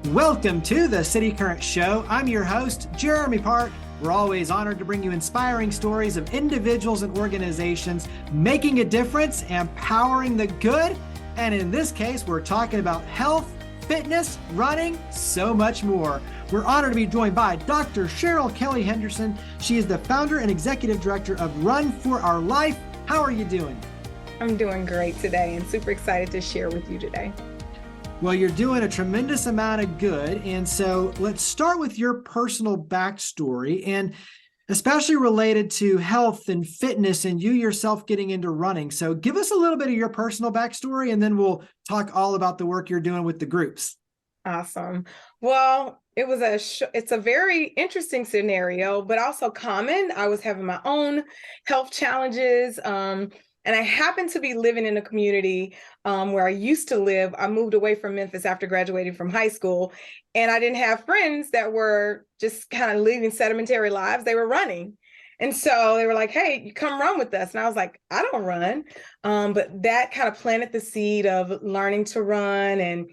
Welcome to the City Current Show. I'm your host, Jeremy Park. We're always honored to bring you inspiring stories of individuals and organizations making a difference, empowering the good. And in this case, we're talking about health, fitness, running, so much more. We're honored to be joined by Dr. Cheryl Kelley-Henderson. She is the founder and executive director of Run for Our Life. How are you doing? I'm doing great today and super excited to share with you today. Well, you're doing a tremendous amount of good. And so let's start with your personal backstory, and especially related to health and fitness and you yourself getting into running. So give us a little bit of your personal backstory, and then we'll talk all about the work you're doing with the groups. Awesome. Well, it's a very interesting scenario, but also common. I was having my own health challenges. And I happened to be living in a community where I used to live. I moved away from Memphis after graduating from high school, and I didn't have friends that were just kind of leading sedentary lives. They were running. And so they were like, hey, you come run with us. And I was like, I don't run. But that kind of planted the seed of learning to run. And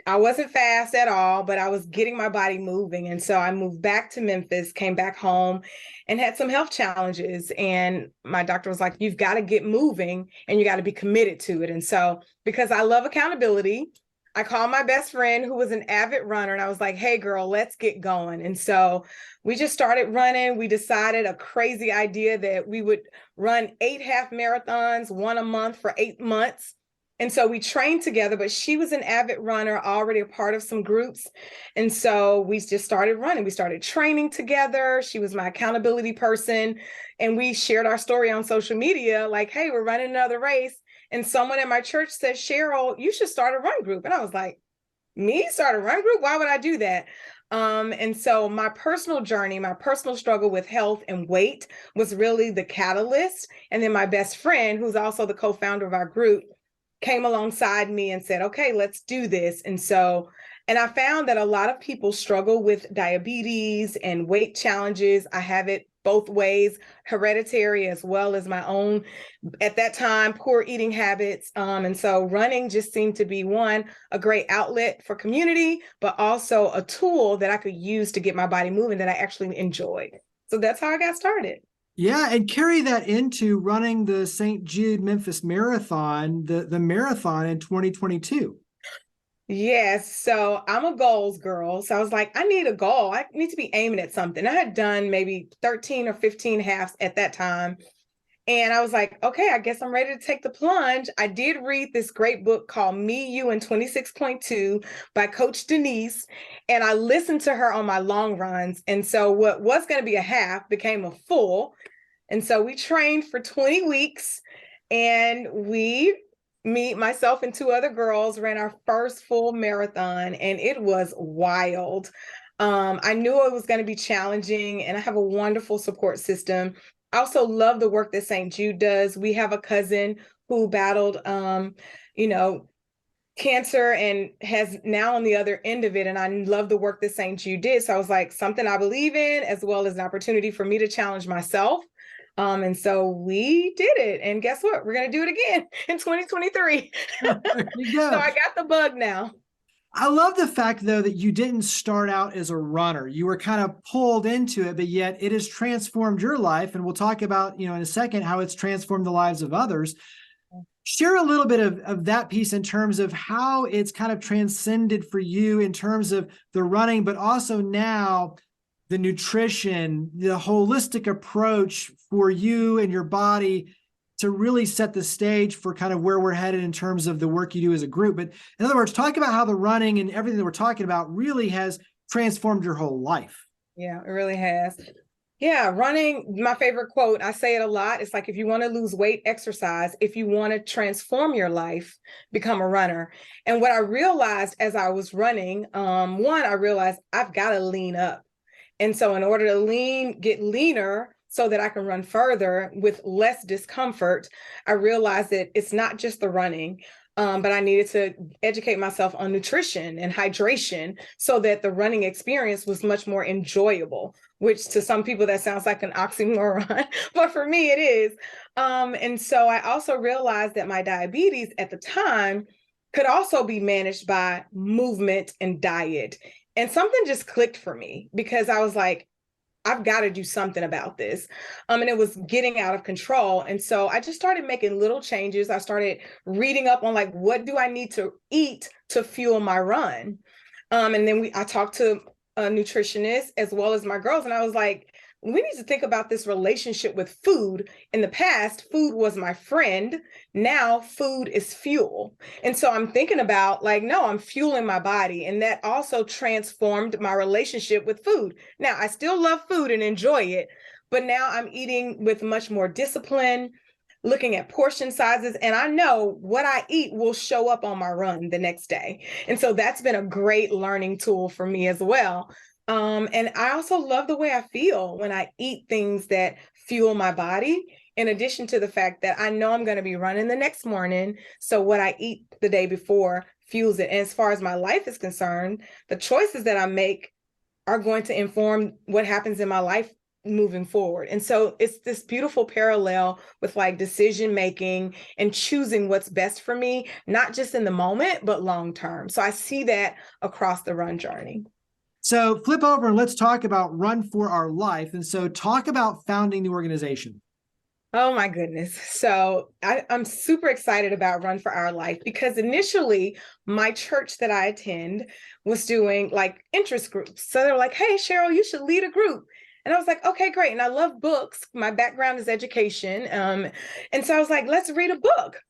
I wasn't fast at all, but I was getting my body moving. And so I moved back to Memphis, came back home and had some health challenges. And my doctor was like, you've got to get moving and you got to be committed to it. And so because I love accountability, I called my best friend who was an avid runner, and I was like, hey, girl, let's get going. And so we just started running. We decided a crazy idea that we would run 8 half marathons, one a month for 8 months. And so we trained together, but she was an avid runner, already a part of some groups. And so we just started running. We started training together. She was my accountability person. And we shared our story on social media, like, hey, we're running another race. And someone at my church said, Cheryl, you should start a run group. And I was like, me start a run group? Why would I do that? And so my personal journey, my personal struggle with health and weight was really the catalyst. And then my best friend, who's also the co-founder of our group, came alongside me and said, okay, let's do this. And I found that a lot of people struggle with diabetes and weight challenges. I have it both ways, hereditary as well as my own, at that time, poor eating habits. And so running just seemed to be a great outlet for community, but also a tool that I could use to get my body moving that I actually enjoyed. So that's how I got started. Yeah, and carry that into running the St. Jude Memphis Marathon, the marathon in 2022. Yes. So I'm a goals girl. So I was like, I need a goal. I need to be aiming at something. I had done maybe 13 or 15 halves at that time. And I was like, okay, I guess I'm ready to take the plunge. I did read this great book called Me, You, and 26.2 by Coach Denise. And I listened to her on my long runs. And so what was going to be a half became a full. And so we trained for 20 weeks, and myself and 2 other girls ran our first full marathon, and it was wild. I knew it was going to be challenging, and I have a wonderful support system. I also love the work that St. Jude does. We have a cousin who battled, cancer and has now on the other end of it. And I love the work that St. Jude did. So I was like, something I believe in, as well as an opportunity for me to challenge myself. And so we did it. And guess what? We're going to do it again in 2023. There you go. So I got the bug now. I love the fact, though, that you didn't start out as a runner. You were kind of pulled into it, but yet it has transformed your life. And we'll talk about, in a second, how it's transformed the lives of others. Share a little bit of that piece in terms of how it's kind of transcended for you in terms of the running, but also now the nutrition, the holistic approach for you and your body to really set the stage for kind of where we're headed in terms of the work you do as a group. But in other words, talk about how the running and everything that we're talking about really has transformed your whole life. Yeah, it really has. Yeah, running, my favorite quote, I say it a lot. It's like, if you want to lose weight, exercise. If you want to transform your life, become a runner. And what I realized as I was running, I realized I've got to lean up. And so in order to get leaner so that I can run further with less discomfort, I realized that it's not just the running, but I needed to educate myself on nutrition and hydration so that the running experience was much more enjoyable, which to some people that sounds like an oxymoron, but for me it is. And so I also realized that my diabetes at the time could also be managed by movement and diet. And something just clicked for me because I was like, I've got to do something about this. And it was getting out of control. And so I just started making little changes. I started reading up on like, what do I need to eat to fuel my run? And then I talked to a nutritionist as well as my girls. And I was like, we need to think about this relationship with food. In the past, food was my friend. Now food is fuel. And so I'm thinking about like, no, I'm fueling my body. And that also transformed my relationship with food. Now I still love food and enjoy it, but now I'm eating with much more discipline, looking at portion sizes, and I know what I eat will show up on my run the next day. And so that's been a great learning tool for me as well. And I also love the way I feel when I eat things that fuel my body, in addition to the fact that I know I'm going to be running the next morning. So what I eat the day before fuels it. And as far as my life is concerned, the choices that I make are going to inform what happens in my life moving forward. And so it's this beautiful parallel with like decision making and choosing what's best for me, not just in the moment, but long term. So I see that across the run journey. So flip over and let's talk about Run for Our Life. And so talk about founding the organization. Oh my goodness. So I'm super excited about Run for Our Life because initially my church that I attend was doing like interest groups. So they were like, hey, Cheryl, you should lead a group. And I was like, okay, great. And I love books. My background is education. And so I was like, let's read a book.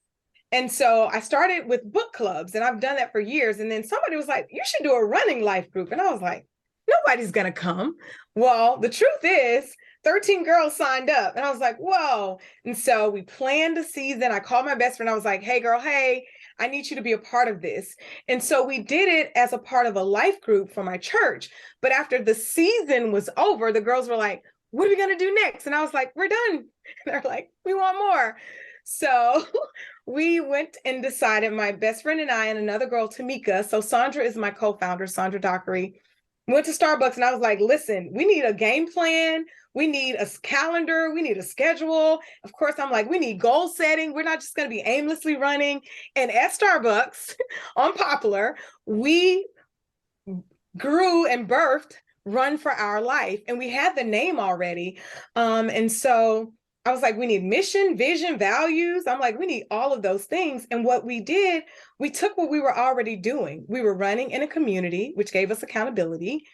And so I started with book clubs, and I've done that for years. And then somebody was like, you should do a running life group. And I was like, nobody's going to come. Well, the truth is 13 girls signed up, and I was like, whoa. And so we planned a season. I called my best friend. I was like, hey girl, hey, I need you to be a part of this. And so we did it as a part of a life group for my church. But after the season was over, the girls were like, what are we going to do next? And I was like, we're done. And they're like, we want more. So we went and decided, my best friend and I and another girl, Tamika. So Sandra is my co-founder, Sandra Dockery. Went to Starbucks and I was like, listen, we need a game plan. We need a calendar. We need a schedule. Of course, I'm like, we need goal setting. We're not just going to be aimlessly running. And at Starbucks on Poplar, we grew and birthed Run for Our Life. And we had the name already. And so I was like, we need mission, vision, values. I'm like, we need all of those things. And what we did, we took what we were already doing. We were running in a community, which gave us accountability.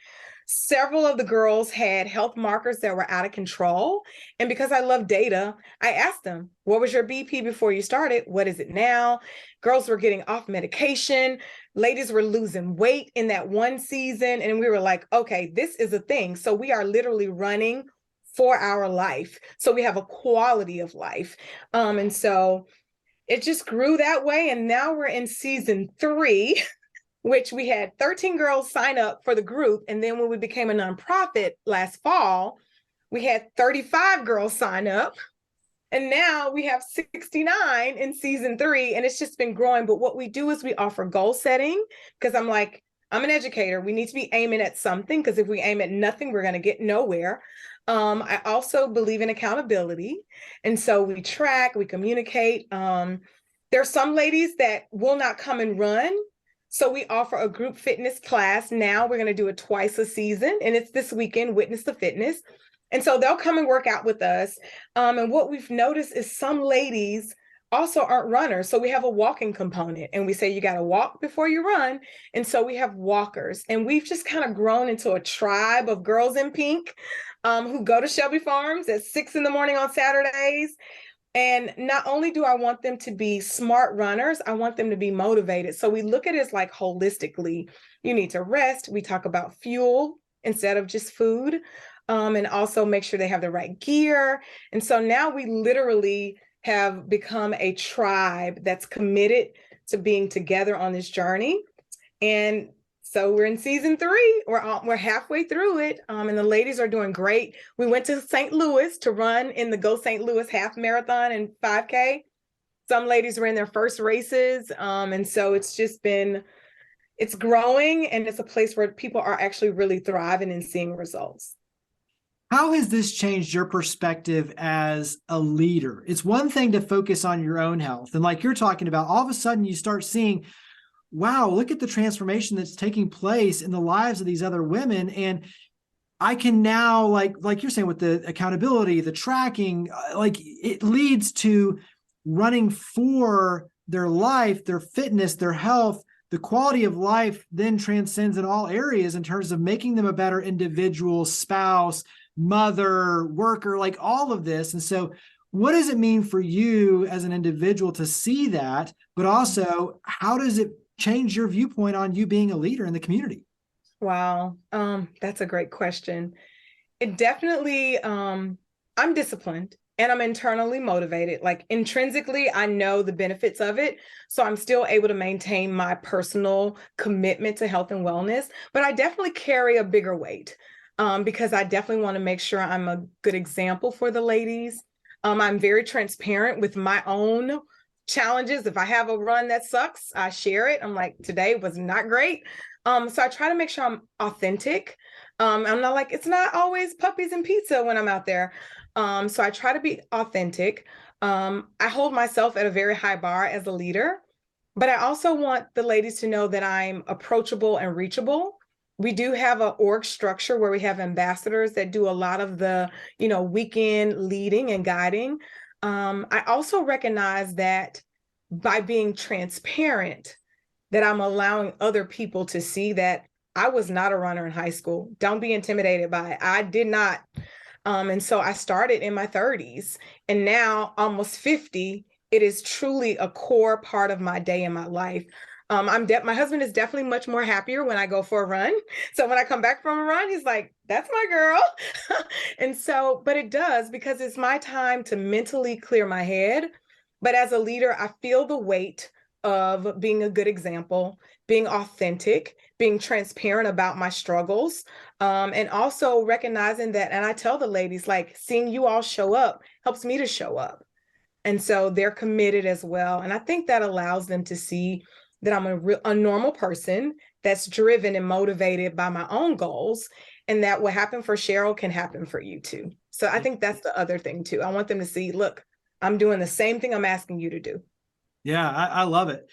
Several of the girls had health markers that were out of control. And because I love data, I asked them, what was your BP before you started? What is it now? Girls were getting off medication. Ladies were losing weight in that one season. And we were like, okay, this is a thing. So we are literally running for our life. So we have a quality of life. And so it just grew that way. And now we're in season 3, which we had 13 girls sign up for the group. And then when we became a nonprofit last fall, we had 35 girls sign up. And now we have 69 in season 3. And it's just been growing. But what we do is we offer goal setting, because I'm like, I'm an educator. We need to be aiming at something, because if we aim at nothing, we're going to get nowhere. I also believe in accountability. And so we track, we communicate. There are some ladies that will not come and run. So we offer a group fitness class. Now we're going to do it twice a season. And it's this weekend, Witness the Fitness. And so they'll come and work out with us. And what we've noticed is some ladies also aren't runners. So we have a walking component, and we say you got to walk before you run. And so we have walkers, and we've just kind of grown into a tribe of girls in pink who go to Shelby Farms at 6 a.m. on Saturdays. And not only do I want them to be smart runners, I want them to be motivated. So we look at it as like holistically. You need to rest. We talk about fuel instead of just food, and also make sure they have the right gear. And so now we literally have become a tribe that's committed to being together on this journey. And so we're in season 3. We're halfway through it, and the ladies are doing great. We went to St. Louis to run in the Go St. Louis half marathon and 5K. Some ladies were in their first races, and so it's growing, and it's a place where people are actually really thriving and seeing results. How has this changed your perspective as a leader? It's one thing to focus on your own health. And like you're talking about, all of a sudden you start seeing wow, look at the transformation that's taking place in the lives of these other women. And I can now, like you're saying, with the accountability, the tracking, like it leads to running for their life, their fitness, their health. The quality of life then transcends in all areas in terms of making them a better individual, spouse, mother, worker, like all of this. And so what does it mean for you as an individual to see that, but also how does it change your viewpoint on you being a leader in the community? Wow. That's a great question. It definitely, I'm disciplined and I'm internally motivated. Like intrinsically, I know the benefits of it. So I'm still able to maintain my personal commitment to health and wellness, but I definitely carry a bigger weight because I definitely want to make sure I'm a good example for the ladies. I'm very transparent with my own challenges. If I have a run that sucks, I share it. I'm like, today was not great. So I try to make sure I'm authentic. I'm not like, it's not always puppies and pizza when I'm out there. So I try to be authentic. I hold myself at a very high bar as a leader, but I also want the ladies to know that I'm approachable and reachable. We do have an org structure where we have ambassadors that do a lot of the, weekend leading and guiding. I also recognize that by being transparent, that I'm allowing other people to see that I was not a runner in high school. Don't be intimidated by it. I did not. And so I started in my 30s and now almost 50, it is truly a core part of my day and my life. My husband is definitely much more happier when I go for a run. So when I come back from a run, he's like, that's my girl. And so, but it does because it's my time to mentally clear my head. But as a leader, I feel the weight of being a good example, being authentic, being transparent about my struggles, and also recognizing that, and I tell the ladies, like, seeing you all show up helps me to show up. And so they're committed as well. And I think that allows them to see that I'm a normal person that's driven and motivated by my own goals, and that what happened for Cheryl can happen for you too. So I think that's the other thing too. I want them to see, look, I'm doing the same thing I'm asking you to do. Yeah, I love it.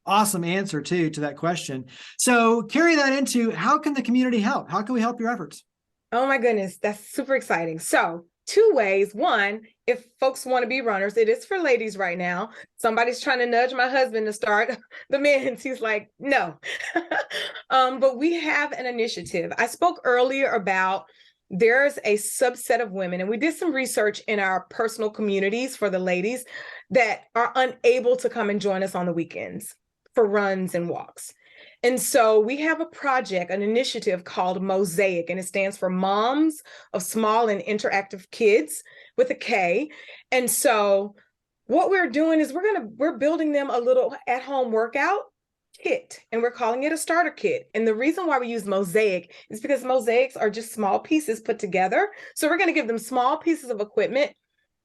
Awesome answer too to that question. So carry that into how can the community help? How can we help your efforts? Oh my goodness, that's super exciting. So two ways. One, if folks want to be runners, it is for ladies right now. Somebody's trying to nudge my husband to start the men's. He's like, no. But we have an initiative. I spoke earlier about there's a subset of women, and we did some research in our personal communities for the ladies that are unable to come and join us on the weekends for runs and walks. And so we have a project, an initiative called Mosaic, and it stands for Moms of Small and Interactive Kids with a K. And so what we're doing is we're building them a little at-home workout kit, and we're calling it a starter kit. And the reason why we use Mosaic is because mosaics are just small pieces put together. So we're going to give them small pieces of equipment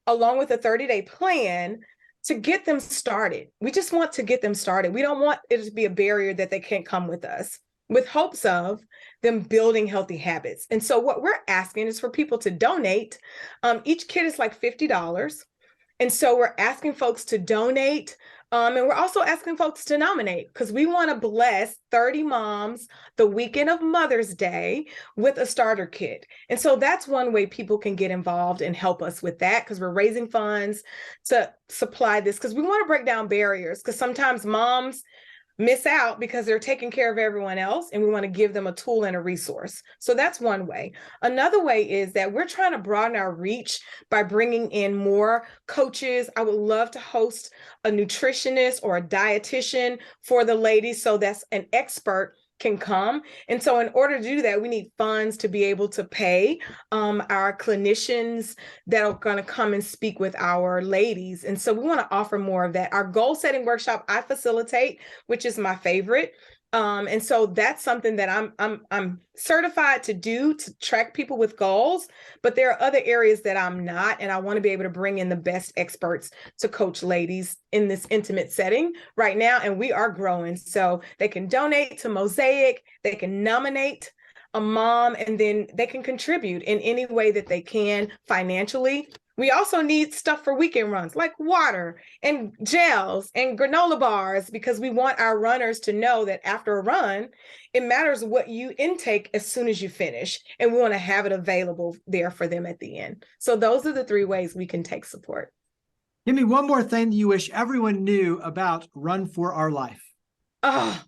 along with a 30-day plan to get them started. We just want to get them started. We don't want it to be a barrier that they can't come with us, with hopes of them building healthy habits. And so what we're asking is for people to donate. Each kit is like $50. And so we're asking folks to donate. And we're also asking folks to nominate because we want to bless 30 moms the weekend of Mother's Day with a starter kit. And so that's one way people can get involved and help us with that, because we're raising funds to supply this, because we want to break down barriers, because sometimes moms miss out because they're taking care of everyone else, and we want to give them a tool and a resource. So that's one way. Another way is that we're trying to broaden our reach by bringing in more coaches. I would love to host a nutritionist or a dietitian for the ladies, so that's an expert can come. And so in order to do that, we need funds to be able to pay our clinicians that are going to come and speak with our ladies. And so we want to offer more of that. Our goal setting workshop, I facilitate, which is my favorite. And so that's something that I'm certified to do, to track people with goals, but there are other areas that I'm not, and I want to be able to bring in the best experts to coach ladies in this intimate setting right now, and we are growing. So they can donate to Mosaic, they can nominate a mom, and then they can contribute in any way that they can financially. We also need stuff for weekend runs like water and gels and granola bars because we want our runners to know that after a run, it matters what you intake as soon as you finish. And we want to have it available there for them at the end. So those are the 3 ways we can take support. Give me one more thing that you wish everyone knew about Run for Our Life. Oh,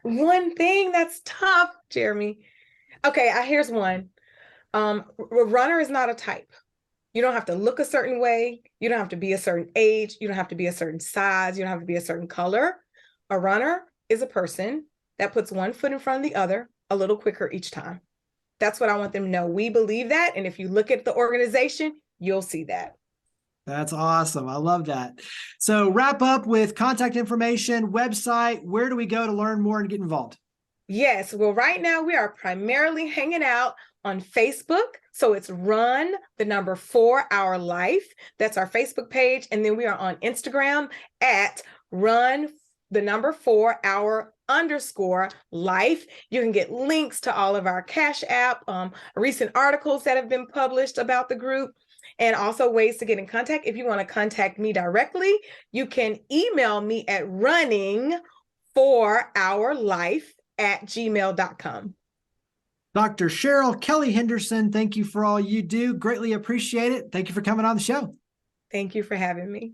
one thing that's tough, Jeremy. Okay, here's one. A runner is not a type. You don't have to look a certain way. You don't have to be a certain age. You don't have to be a certain size. You don't have to be a certain color. A runner is a person that puts one foot in front of the other a little quicker each time. That's what I want them to know. We believe that. And if you look at the organization, you'll see that. That's awesome. I love that. So wrap up with contact information, website. Where do we go to learn more and get involved? Yes. Well, right now we are primarily hanging out on Facebook. So it's Run the number 4 Our Life. That's our Facebook page. And then we are on Instagram at Run the number 4 Our _life. You can get links to all of our Cash App, recent articles that have been published about the group, and also ways to get in contact. If you want to contact me directly, you can email me at running4ourlife@gmail.com. Dr. Cheryl Kelley-Henderson, thank you for all you do. Greatly appreciate it. Thank you for coming on the show. Thank you for having me.